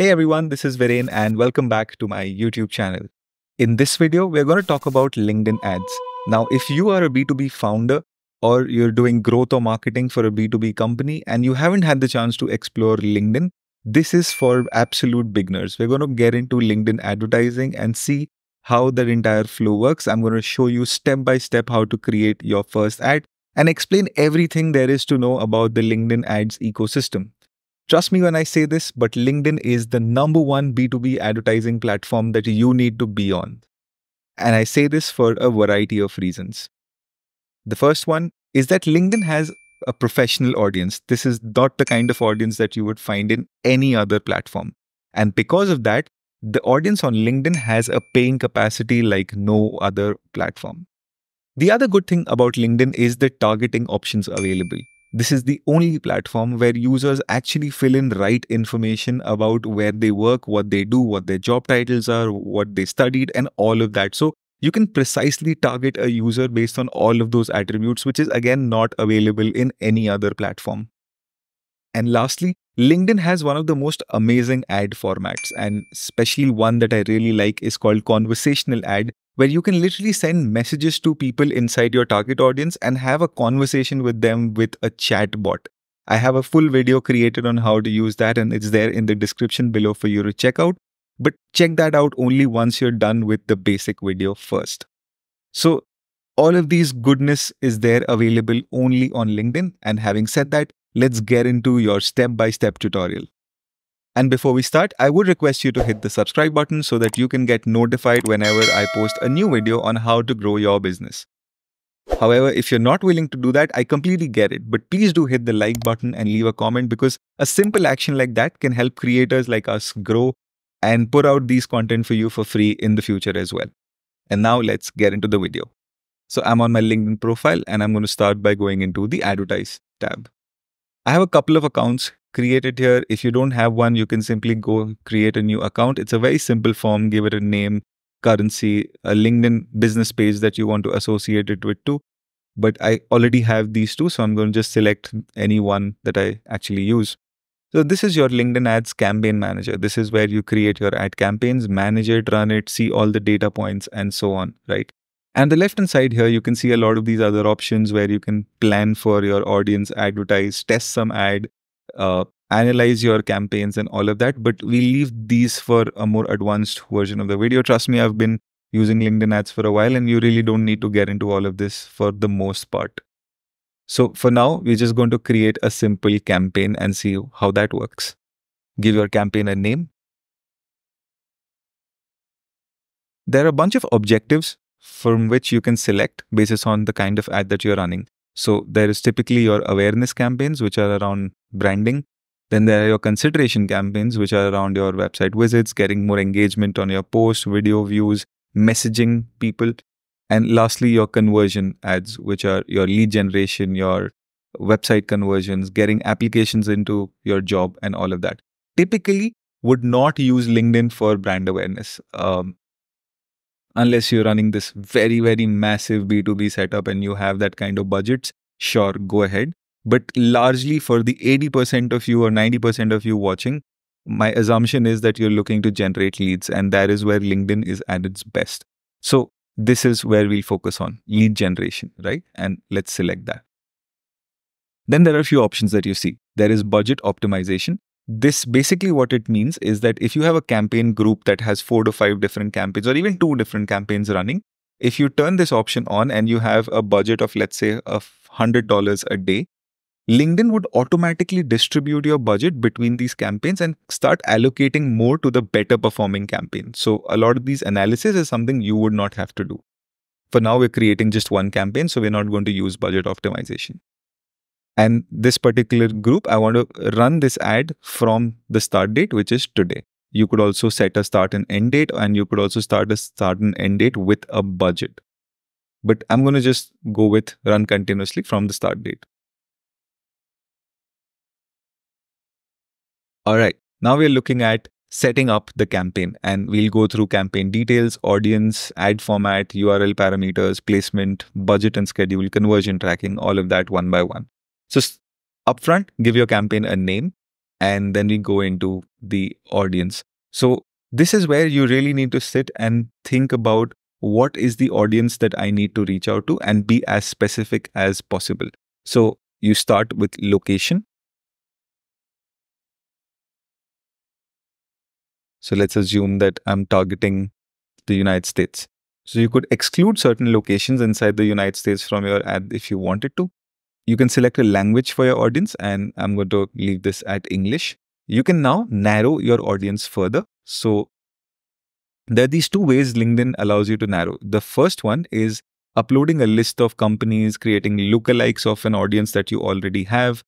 Hey everyone, this is Viren and welcome back to my YouTube channel. In this video, we're going to talk about LinkedIn ads. Now, if you are a B2B founder or you're doing growth or marketing for a B2B company and you haven't had the chance to explore LinkedIn, this is for absolute beginners. We're going to get into LinkedIn advertising and see how that entire flow works. I'm going to show you step by step how to create your first ad and explain everything there is to know about the LinkedIn ads ecosystem. Trust me when I say this, but LinkedIn is the #1 B2B advertising platform that you need to be on. And I say this for a variety of reasons. The first one is that LinkedIn has a professional audience. This is not the kind of audience that you would find in any other platform. And because of that, the audience on LinkedIn has a paying capacity like no other platform. The other good thing about LinkedIn is the targeting options available. This is the only platform where users actually fill in right information about where they work, what they do, what their job titles are, what they studied, and all of that. So you can precisely target a user based on all of those attributes, which is again not available in any other platform. And lastly, LinkedIn has one of the most amazing ad formats, and especially one that I really like is called conversational ad, where you can literally send messages to people inside your target audience and have a conversation with them with a chat bot. I have a full video created on how to use that, and it's there in the description below for you to check out. But check that out only once you're done with the basic video first. So all of these goodness is there available only on LinkedIn. And having said that, let's get into your step-by-step tutorial. And before we start, I would request you to hit the subscribe button so that you can get notified whenever I post a new video on how to grow your business. However, if you're not willing to do that, I completely get it. But please do hit the like button and leave a comment, because a simple action like that can help creators like us grow and put out these content for you for free in the future as well. And now let's get into the video. So I'm on my LinkedIn profile and I'm going to start by going into the Advertise tab. I have a couple of accounts created here. If you don't have one, you can simply go create a new account. It's a very simple form. Give it a name, currency, a LinkedIn business page that you want to associate it with too. But I already have these two, so I'm going to just select any one that I actually use. So this is your LinkedIn Ads Campaign Manager. This is where you create your ad campaigns, manage it, run it, see all the data points and so on, right? And the left-hand side here, you can see a lot of these other options where you can plan for your audience, advertise, test some ad, analyze your campaigns and all of that. But we leave these for a more advanced version of the video. Trust me, I've been using LinkedIn ads for a while and you really don't need to get into all of this for the most part. So for now, we're just going to create a simple campaign and see how that works. Give your campaign a name. There are a bunch of objectives from which you can select basis on the kind of ad that you're running. So there is typically your awareness campaigns, which are around branding. Then there are your consideration campaigns, which are around your website visits, getting more engagement on your post, video views, messaging people. And lastly, your conversion ads, which are your lead generation, your website conversions, getting applications into your job and all of that. Typically would not use LinkedIn for brand awareness. Unless you're running this very, very massive B2B setup and you have that kind of budgets, sure, go ahead. But largely for the 80% of you or 90% of you watching, my assumption is that you're looking to generate leads, and that is where LinkedIn is at its best. So this is where we'll focus on lead generation, right? And let's select that. Then there are a few options that you see. There is budget optimization. This basically what it means is that if you have a campaign group that has 4 to 5 different campaigns or even 2 different campaigns running, if you turn this option on and you have a budget of, let's say, $100 a day, LinkedIn would automatically distribute your budget between these campaigns and start allocating more to the better performing campaign. So a lot of these analysis is something you would not have to do. For now, we're creating just one campaign, so we're not going to use budget optimization. And this particular group, I want to run this ad from the start date, which is today. You could also set a start and end date, and you could also start and end date with a budget. But I'm going to just go with run continuously from the start date. All right, now we're looking at setting up the campaign, and we'll go through campaign details, audience, ad format, URL parameters, placement, budget and schedule, conversion tracking, all of that one by one. So upfront, give your campaign a name. and then we go into the audience. So this is where you really need to sit and think about what is the audience that I need to reach out to and be as specific as possible. So you start with location. So let's assume that I'm targeting the United States. So you could exclude certain locations inside the United States from your ad if you wanted to. You can select a language for your audience, and I'm going to leave this at English. You can now narrow your audience further. So there are these two ways LinkedIn allows you to narrow. The first one is uploading a list of companies, creating lookalikes of an audience that you already have,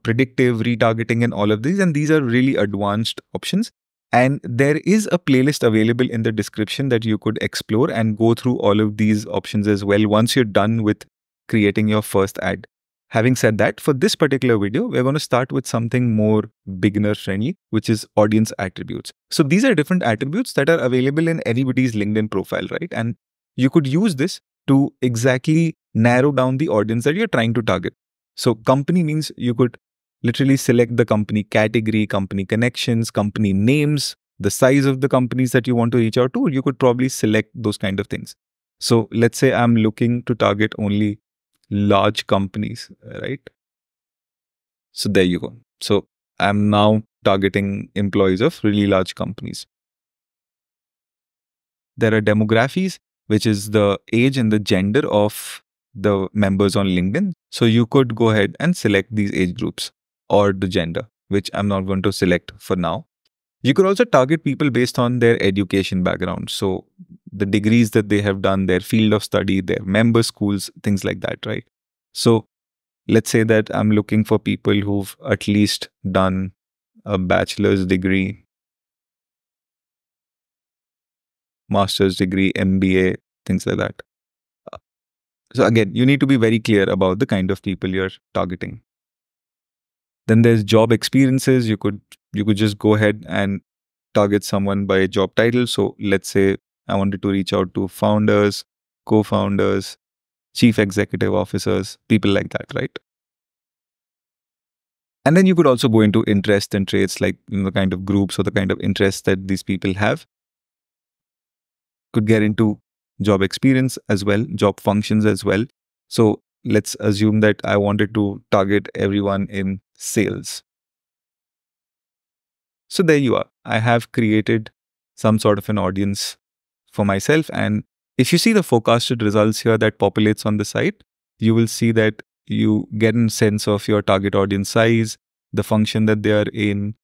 predictive retargeting and all of these. And these are really advanced options. And there is a playlist available in the description that you could explore and go through all of these options as well once you're done with creating your first ad. Having said that, for this particular video, we're going to start with something more beginner friendly, which is audience attributes. So these are different attributes that are available in anybody's LinkedIn profile, right? And you could use this to exactly narrow down the audience that you're trying to target. So company means you could literally select the company category, company connections, company names, the size of the companies that you want to reach out to. You could probably select those kind of things. So let's say I'm looking to target only large companies, right? So there you go. So I'm now targeting employees of really large companies. There are demographics, which is the age and the gender of the members on LinkedIn. So you could go ahead and select these age groups or the gender, which I'm not going to select for now. You could also target people based on their education background. So the degrees that they have done, their field of study, their member schools, things like that, right? So let's say that I'm looking for people who've at least done a bachelor's degree, master's degree, MBA, things like that. So again, you need to be very clear about the kind of people you're targeting. Then there's job experiences. You could just go ahead and target someone by job title. So let's say I wanted to reach out to founders, co-founders, chief executive officers, people like that, right? And then you could also go into interest and traits, like the kind of groups or the kind of interests that these people have. Could get into job experience as well, job functions as well. So let's assume that I wanted to target everyone in sales. So there you are. I have created some sort of an audience for myself. And if you see the forecasted results here that populates on the site, you will see that you get a sense of your target audience size, the function that they are in,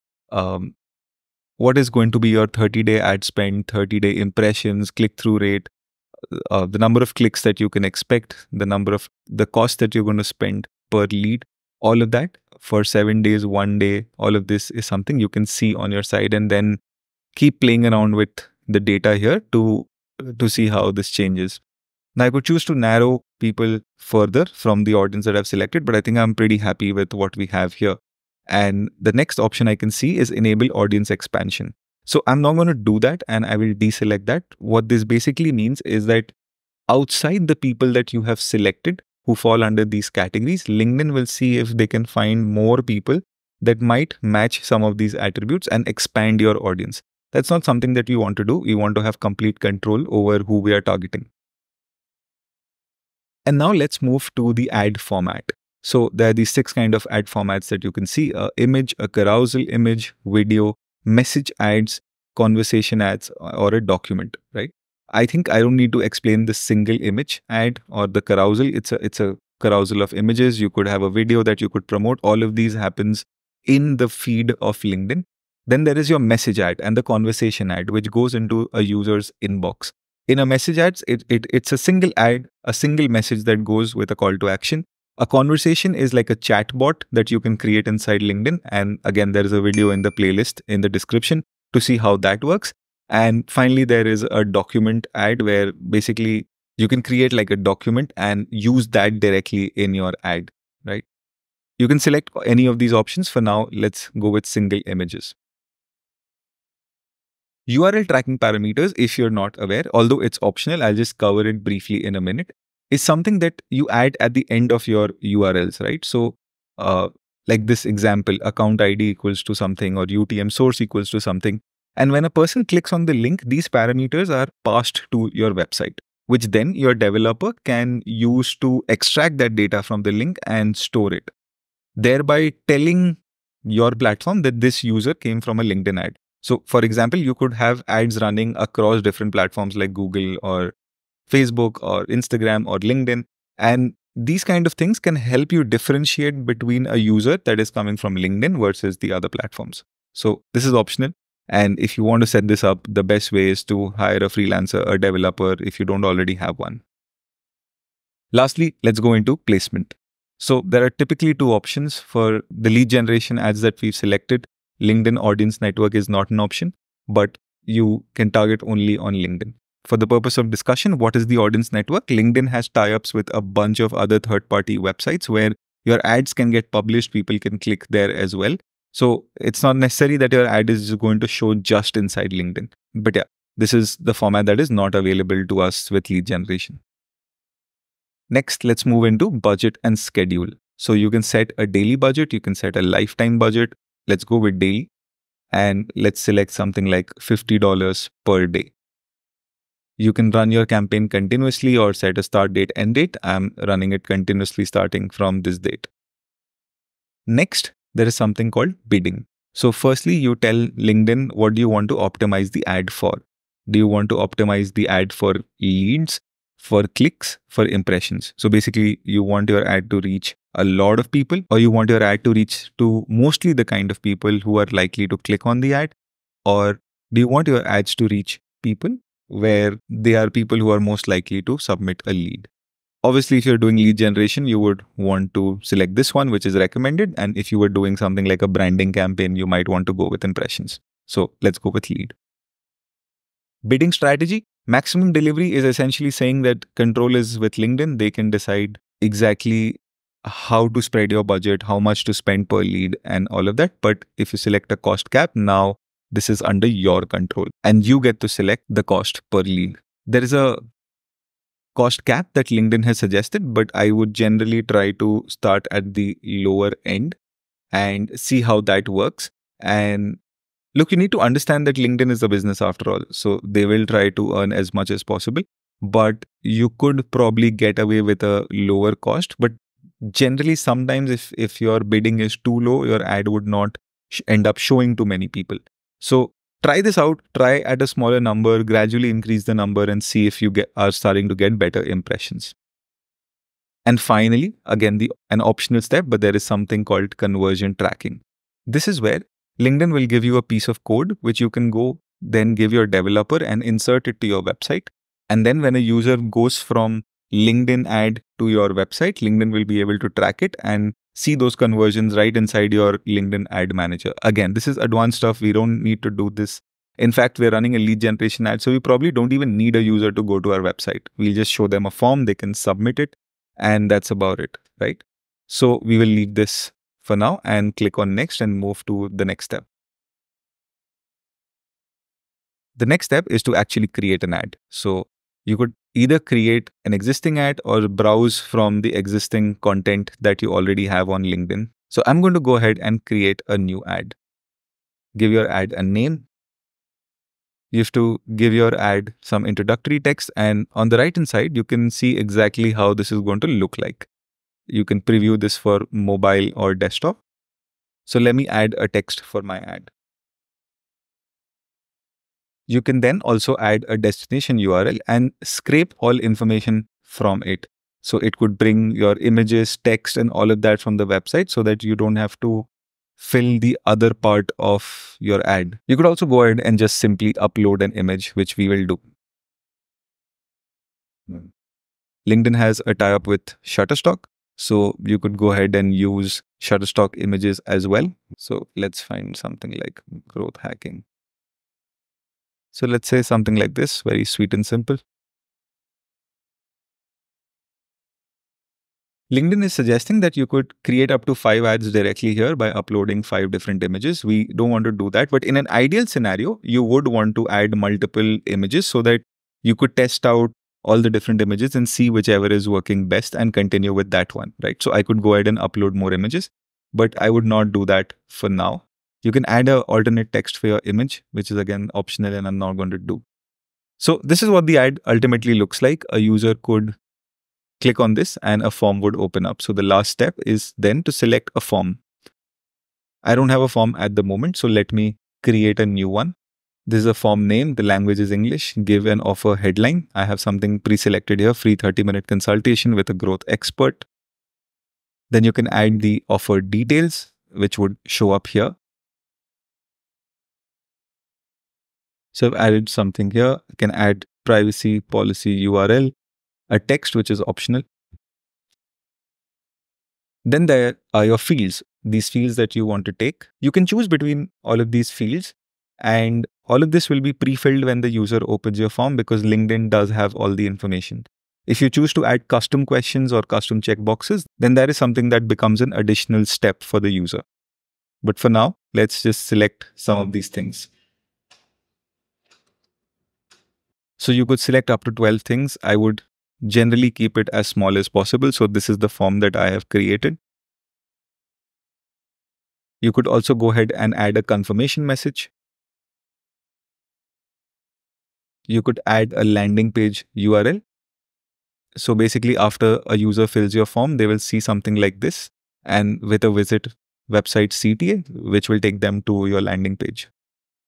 what is going to be your 30-day ad spend, 30-day impressions, click-through rate, the number of clicks that you can expect, the cost that you're going to spend per lead, all of that for 7 days, 1 day, all of this is something you can see on your side, and then keep playing around with the data here to see how this changes. Now I could choose to narrow people further from the audience that I've selected, but I think I'm pretty happy with what we have here. And the next option I can see is enable audience expansion. So I'm not going to do that, and I will deselect that. What this basically means is that outside the people that you have selected who fall under these categories, LinkedIn will see if they can find more people that might match some of these attributes and expand your audience. That's not something that we want to do. We want to have complete control over who we are targeting. And now let's move to the ad format. So there are these 6 kind of ad formats that you can see: a image, a carousel image, video, message ads, conversation ads, or a document, right? I think I don't need to explain the single image ad or the carousel. It's a carousel of images. You could have a video that you could promote. All of these happens in the feed of LinkedIn. Then there is your message ad and the conversation ad, which goes into a user's inbox. In a message ads, it's a single ad, a single message that goes with a call to action. A conversation is like a chat bot that you can create inside LinkedIn. And again, there is a video in the playlist in the description to see how that works. And finally, there is a document ad where basically you can create like a document and use that directly in your ad, right? You can select any of these options. For now, let's go with single images. URL tracking parameters, if you're not aware, although it's optional, I'll just cover it briefly in a minute, is something that you add at the end of your URLs, right? So like this example, account ID equals to something or UTM source equals to something. And when a person clicks on the link, these parameters are passed to your website, which then your developer can use to extract that data from the link and store it, thereby telling your platform that this user came from a LinkedIn ad. So for example, you could have ads running across different platforms like Google or Facebook or Instagram or LinkedIn. And these kind of things can help you differentiate between a user that is coming from LinkedIn versus the other platforms. So this is optional. And if you want to set this up, the best way is to hire a freelancer, a developer, if you don't already have one. Lastly, let's go into placement. So there are typically two options for the lead generation ads that we've selected. LinkedIn Audience Network is not an option, but you can target only on LinkedIn. For the purpose of discussion, what is the audience network? LinkedIn has tie-ups with a bunch of other third-party websites where your ads can get published. People can click there as well. So it's not necessary that your ad is going to show just inside LinkedIn. But yeah, this is the format that is not available to us with lead generation. Next, let's move into budget and schedule. So you can set a daily budget. You can set a lifetime budget. Let's go with daily. And let's select something like $50 per day. You can run your campaign continuously or set a start date, end date. I'm running it continuously starting from this date. Next, there is something called bidding. So firstly, you tell LinkedIn what do you want to optimize the ad for. Do you want to optimize the ad for leads, for clicks, for impressions? So basically, you want your ad to reach a lot of people, or you want your ad to reach to mostly the kind of people who are likely to click on the ad? Or do you want your ads to reach people where they are people who are most likely to submit a lead? Obviously, if you're doing lead generation, you would want to select this one, which is recommended. And if you were doing something like a branding campaign, you might want to go with impressions. So let's go with lead. Bidding strategy. Maximum delivery is essentially saying that control is with LinkedIn. They can decide exactly how to spread your budget, how much to spend per lead and all of that. But if you select a cost cap, now this is under your control and you get to select the cost per lead. There is a cost cap that LinkedIn has suggested, but I would generally try to start at the lower end and see how that works. And look, you need to understand that LinkedIn is a business after all. So they will try to earn as much as possible, but you could probably get away with a lower cost. But generally, sometimes if your bidding is too low, your ad would not end up showing to many people. So try this out, try at a smaller number, gradually increase the number and see if you are starting to get better impressions. And finally, again, an optional step, but there is something called conversion tracking. This is where LinkedIn will give you a piece of code, which you can go then give your developer and insert it to your website. And then when a user goes from LinkedIn ad to your website, LinkedIn will be able to track it and see those conversions right inside your LinkedIn ad manager. Again, this is advanced stuff. We don't need to do this. In fact, we're running a lead generation ad, so we probably don't even need a user to go to our website. We'll just show them a form, they can submit it, and that's about it, right? So we will leave this for now and click on next and move to the next step. The next step is to actually create an ad. So you could either create an existing ad or browse from the existing content that you already have on LinkedIn. So I'm going to go ahead and create a new ad. Give your ad a name. You have to give your ad some introductory text, and on the right hand side, you can see exactly how this is going to look like. You can preview this for mobile or desktop. So let me add a text for my ad. You can then also add a destination URL and scrape all information from it. So it could bring your images, text, and all of that from the website so that you don't have to fill the other part of your ad. You could also go ahead and just simply upload an image, which we will do. LinkedIn has a tie-up with Shutterstock. So you could go ahead and use Shutterstock images as well. So let's find something like growth hacking. So let's say something like this, very sweet and simple. LinkedIn is suggesting that you could create up to 5 ads directly here by uploading 5 different images. We don't want to do that, but in an ideal scenario, you would want to add multiple images so that you could test out all the different images and see whichever is working best and continue with that one, right? So I could go ahead and upload more images. but I would not do that for now. You can add an alternate text for your image, which is again optional and I'm not going to do. So this is what the ad ultimately looks like. A user could click on this and a form would open up. So the last step is then to select a form. I don't have a form at the moment, so let me create a new one. This is a form name. The language is English. Give an offer headline. I have something pre-selected here, free 30-minute consultation with a growth expert. Then you can add the offer details, which would show up here. So I've added something here. I can add privacy policy URL, a text, which is optional. Then there are your fields, these fields that you want to take. You can choose between all of these fields, and all of this will be pre-filled when the user opens your form because LinkedIn does have all the information. If you choose to add custom questions or custom checkboxes, then that is something that becomes an additional step for the user. But for now, let's just select some of these things. So you could select up to 12 things. I would generally keep it as small as possible. So this is the form that I have created. You could also go ahead and add a confirmation message. You could add a landing page URL. So basically, after a user fills your form, they will see something like this and with a visit website CTA, which will take them to your landing page.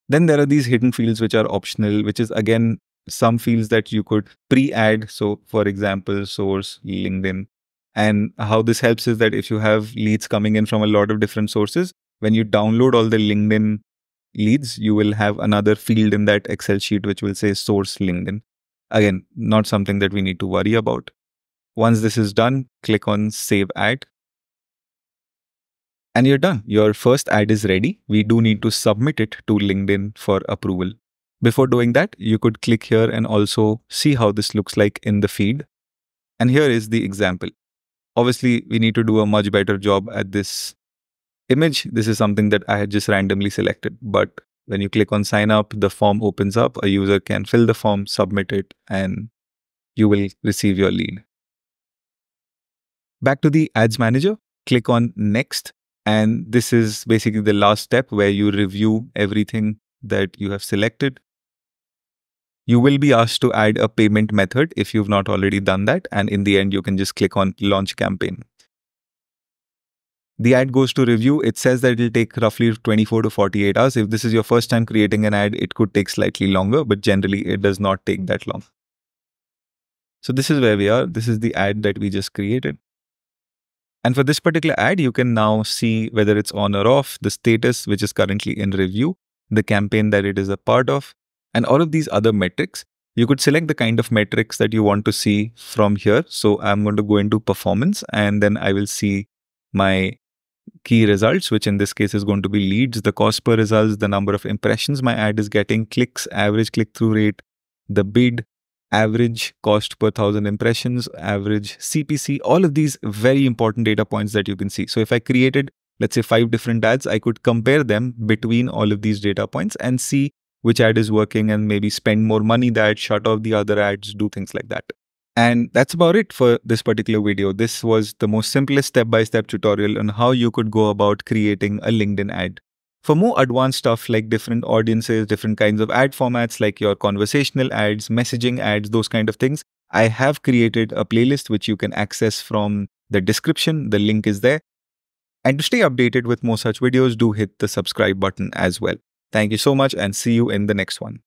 Then there are these hidden fields which are optional, which is again some fields that you could pre-add. So for example, source, LinkedIn. And how this helps is that if you have leads coming in from a lot of different sources, when you download all the LinkedIn leads, you will have another field in that Excel sheet which will say source LinkedIn. Again, not something that we need to worry about. Once this is done, click on Save Ad. And you're done. Your first ad is ready. We do need to submit it to LinkedIn for approval. Before doing that, you could click here and also see how this looks like in the feed. And here is the example. Obviously, we need to do a much better job at this image. This is something that I had just randomly selected. But when you click on sign up, the form opens up. A user can fill the form, submit it, and you will receive your lead. Back to the ads manager, click on next. And this is basically the last step where you review everything that you have selected. You will be asked to add a payment method if you've not already done that. And in the end, you can just click on launch campaign. The ad goes to review. It says that it will take roughly 24 to 48 hours. If this is your first time creating an ad, it could take slightly longer, but generally it does not take that long. So this is where we are. This is the ad that we just created. And for this particular ad, you can now see whether it's on or off, the status, which is currently in review, the campaign that it is a part of, and all of these other metrics. You could select the kind of metrics that you want to see from here. So I'm going to go into performance and then I will see my key results, which in this case is going to be leads, the cost per results, the number of impressions my ad is getting, clicks, average click-through rate, the bid, average cost per 1,000 impressions, average CPC, all of these very important data points that you can see. So if I created, let's say 5 different ads, I could compare them between all of these data points and see which ad is working and maybe spend more money that, shut off the other ads, do things like that. And that's about it for this particular video. This was the most simplest step-by-step tutorial on how you could go about creating a LinkedIn ad. For more advanced stuff like different audiences, different kinds of ad formats like your conversational ads, messaging ads, those kind of things, I have created a playlist which you can access from the description. The link is there. And to stay updated with more such videos, do hit the subscribe button as well. Thank you so much and see you in the next one.